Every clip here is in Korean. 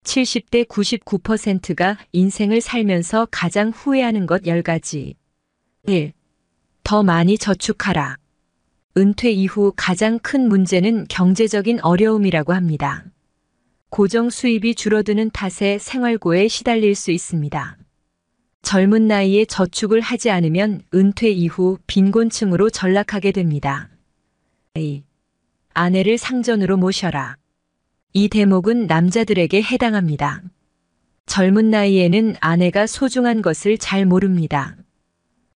70대 99%가 인생을 살면서 가장 후회하는 것 10가지. 1. 더 많이 저축하라. 은퇴 이후 가장 큰 문제는 경제적인 어려움이라고 합니다. 고정 수입이 줄어드는 탓에 생활고에 시달릴 수 있습니다. 젊은 나이에 저축을 하지 않으면 은퇴 이후 빈곤층으로 전락하게 됩니다. 2. 아내를 상전으로 모셔라. 이 대목은 남자들에게 해당합니다. 젊은 나이에는 아내가 소중한 것을 잘 모릅니다.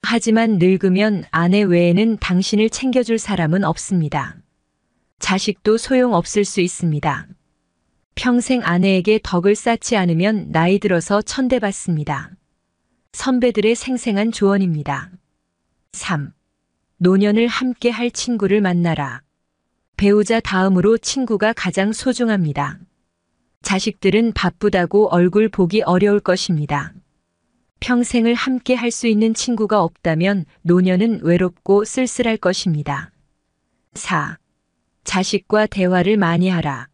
하지만 늙으면 아내 외에는 당신을 챙겨줄 사람은 없습니다. 자식도 소용없을 수 있습니다. 평생 아내에게 덕을 쌓지 않으면 나이 들어서 천대받습니다. 선배들의 생생한 조언입니다. 3. 노년을 함께 할 친구를 만나라. 배우자 다음으로 친구가 가장 소중합니다. 자식들은 바쁘다고 얼굴 보기 어려울 것입니다. 평생을 함께 할 수 있는 친구가 없다면 노년은 외롭고 쓸쓸할 것입니다. 4. 자식과 대화를 많이 하라.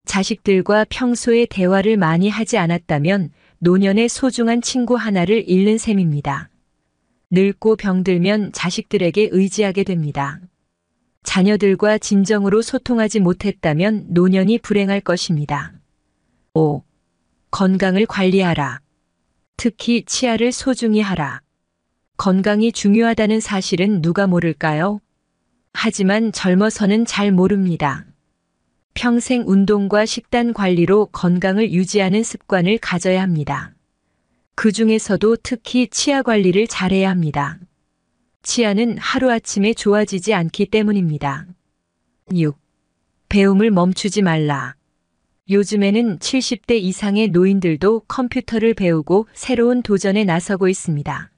자식들과 평소에 대화를 많이 하지 않았다면 노년의 소중한 친구 하나를 잃는 셈입니다. 늙고 병들면 자식들에게 의지하게 됩니다. 자녀들과 진정으로 소통하지 못했다면 노년이 불행할 것입니다. 5. 건강을 관리하라. 특히 치아를 소중히 하라. 건강이 중요하다는 사실은 누가 모를까요? 하지만 젊어서는 잘 모릅니다. 평생 운동과 식단 관리로 건강을 유지하는 습관을 가져야 합니다. 그 중에서도 특히 치아 관리를 잘해야 합니다. 치아는 하루아침에 좋아지지 않기 때문입니다. 6. 배움을 멈추지 말라. 요즘에는 70대 이상의 노인들도 컴퓨터를 배우고 새로운 도전에 나서고 있습니다.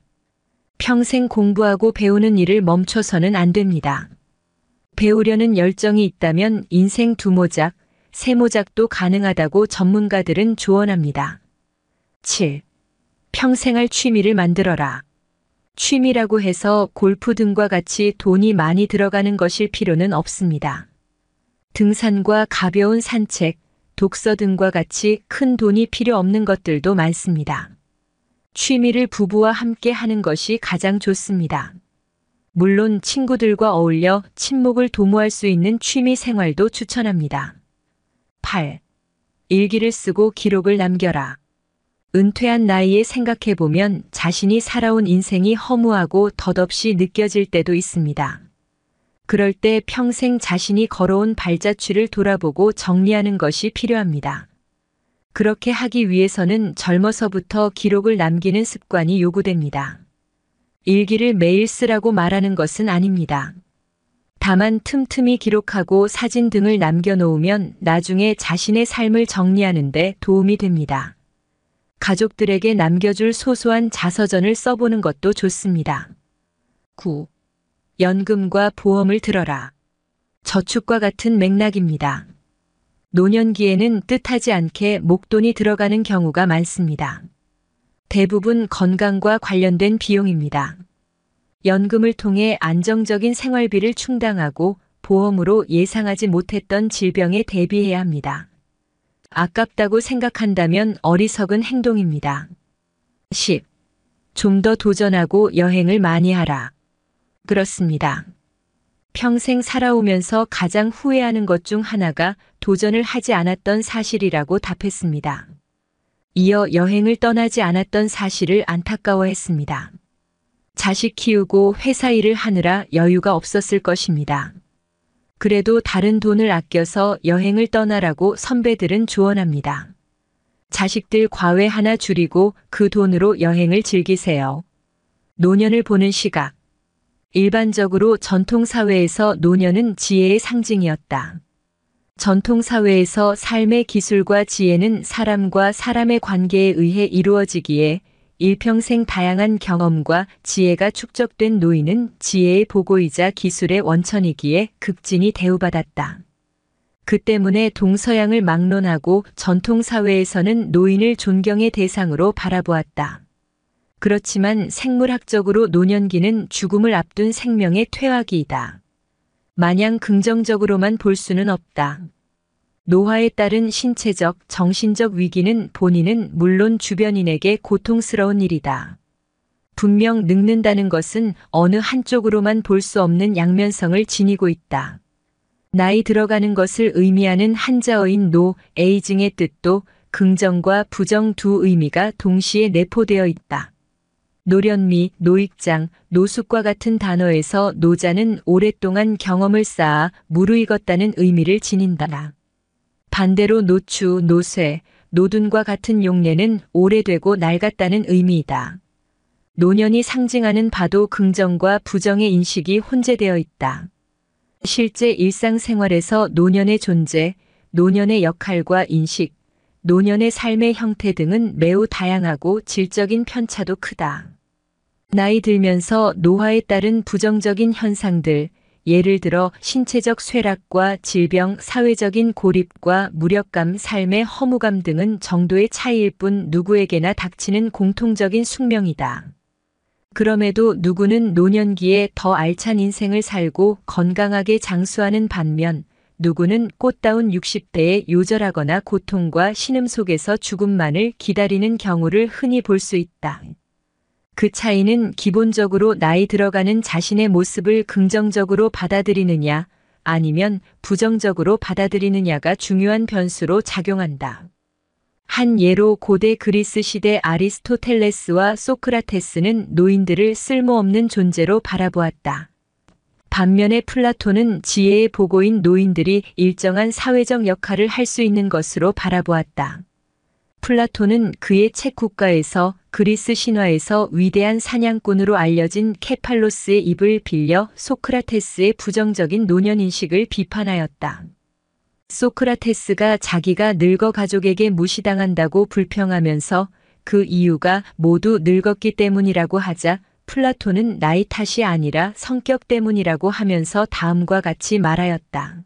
평생 공부하고 배우는 일을 멈춰서는 안 됩니다. 배우려는 열정이 있다면 인생 2모작, 3모작도 가능하다고 전문가들은 조언합니다. 7. 평생 할 취미를 만들어라. 취미라고 해서 골프 등과 같이 돈이 많이 들어가는 것일 필요는 없습니다. 등산과 가벼운 산책, 독서 등과 같이 큰 돈이 필요 없는 것들도 많습니다. 취미를 부부와 함께 하는 것이 가장 좋습니다. 물론 친구들과 어울려 친목을 도모할 수 있는 취미 생활도 추천합니다. 8. 일기를 쓰고 기록을 남겨라. 은퇴한 나이에 생각해보면 자신이 살아온 인생이 허무하고 덧없이 느껴질 때도 있습니다. 그럴 때 평생 자신이 걸어온 발자취를 돌아보고 정리하는 것이 필요합니다. 그렇게 하기 위해서는 젊어서부터 기록을 남기는 습관이 요구됩니다. 일기를 매일 쓰라고 말하는 것은 아닙니다. 다만 틈틈이 기록하고 사진 등을 남겨놓으면 나중에 자신의 삶을 정리하는 데 도움이 됩니다. 가족들에게 남겨줄 소소한 자서전을 써보는 것도 좋습니다. 9. 연금과 보험을 들어라. 저축과 같은 맥락입니다. 노년기에는 뜻하지 않게 목돈이 들어가는 경우가 많습니다. 대부분 건강과 관련된 비용입니다. 연금을 통해 안정적인 생활비를 충당하고 보험으로 예상하지 못했던 질병에 대비해야 합니다. 아깝다고 생각한다면 어리석은 행동입니다. 10. 좀 더 도전하고 여행을 많이 하라. 그렇습니다. 평생 살아오면서 가장 후회하는 것 중 하나가 도전을 하지 않았던 사실이라고 답했습니다. 이어 여행을 떠나지 않았던 사실을 안타까워했습니다. 자식 키우고 회사 일을 하느라 여유가 없었을 것입니다. 그래도 다른 돈을 아껴서 여행을 떠나라고 선배들은 조언합니다. 자식들 과외 하나 줄이고 그 돈으로 여행을 즐기세요. 노년을 보는 시각. 일반적으로 전통사회에서 노년은 지혜의 상징이었다. 전통사회에서 삶의 기술과 지혜는 사람과 사람의 관계에 의해 이루어지기에 일평생 다양한 경험과 지혜가 축적된 노인은 지혜의 보고이자 기술의 원천이기에 극진히 대우받았다. 그 때문에 동서양을 막론하고 전통사회에서는 노인을 존경의 대상으로 바라보았다. 그렇지만 생물학적으로 노년기는 죽음을 앞둔 생명의 퇴화기이다. 마냥 긍정적으로만 볼 수는 없다. 노화에 따른 신체적, 정신적 위기는 본인은 물론 주변인에게 고통스러운 일이다. 분명 늙는다는 것은 어느 한쪽으로만 볼 수 없는 양면성을 지니고 있다. 나이 들어가는 것을 의미하는 한자어인 노, 에이징의 뜻도 긍정과 부정 두 의미가 동시에 내포되어 있다. 노련미, 노익장, 노숙과 같은 단어에서 노자는 오랫동안 경험을 쌓아 무르익었다는 의미를 지닌다. 반대로 노추, 노쇠, 노둔과 같은 용례는 오래되고 낡았다는 의미이다. 노년이 상징하는 바도 긍정과 부정의 인식이 혼재되어 있다. 실제 일상생활에서 노년의 존재, 노년의 역할과 인식, 노년의 삶의 형태 등은 매우 다양하고 질적인 편차도 크다. 나이 들면서 노화에 따른 부정적인 현상들, 예를 들어 신체적 쇠락과 질병, 사회적인 고립과 무력감, 삶의 허무감 등은 정도의 차이일 뿐 누구에게나 닥치는 공통적인 숙명이다. 그럼에도 누구는 노년기에 더 알찬 인생을 살고 건강하게 장수하는 반면 누구는 꽃다운 60대에 요절하거나 고통과 신음 속에서 죽음만을 기다리는 경우를 흔히 볼 수 있다. 그 차이는 기본적으로 나이 들어가는 자신의 모습을 긍정적으로 받아들이느냐 아니면 부정적으로 받아들이느냐가 중요한 변수로 작용한다. 한 예로 고대 그리스 시대 아리스토텔레스와 소크라테스는 노인들을 쓸모없는 존재로 바라보았다. 반면에 플라톤은 지혜의 보고인 노인들이 일정한 사회적 역할을 할 수 있는 것으로 바라보았다. 플라톤은 그의 책 국가에서 그리스 신화에서 위대한 사냥꾼으로 알려진 케팔로스의 입을 빌려 소크라테스의 부정적인 노년인식을 비판하였다. 소크라테스가 자기가 늙어 가족에게 무시당한다고 불평하면서 그 이유가 모두 늙었기 때문이라고 하자 플라톤은 나이 탓이 아니라 성격 때문이라고 하면서 다음과 같이 말하였다.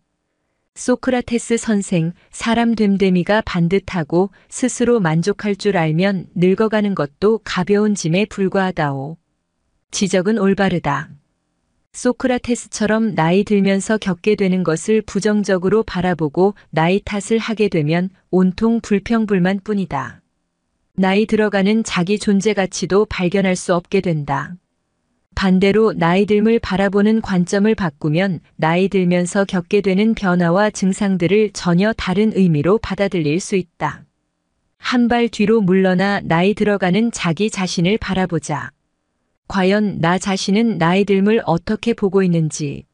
소크라테스 선생, 사람 됨됨이가 반듯하고 스스로 만족할 줄 알면 늙어가는 것도 가벼운 짐에 불과하다오. 지적은 올바르다. 소크라테스처럼 나이 들면서 겪게 되는 것을 부정적으로 바라보고 나이 탓을 하게 되면 온통 불평불만뿐이다. 나이 들어가는 자기 존재 가치도 발견할 수 없게 된다. 반대로 나이 듦을 바라보는 관점을 바꾸면 나이 들면서 겪게 되는 변화와 증상들을 전혀 다른 의미로 받아들일 수 있다. 한 발 뒤로 물러나 나이 들어가는 자기 자신을 바라보자. 과연 나 자신은 나이 듦을 어떻게 보고 있는지,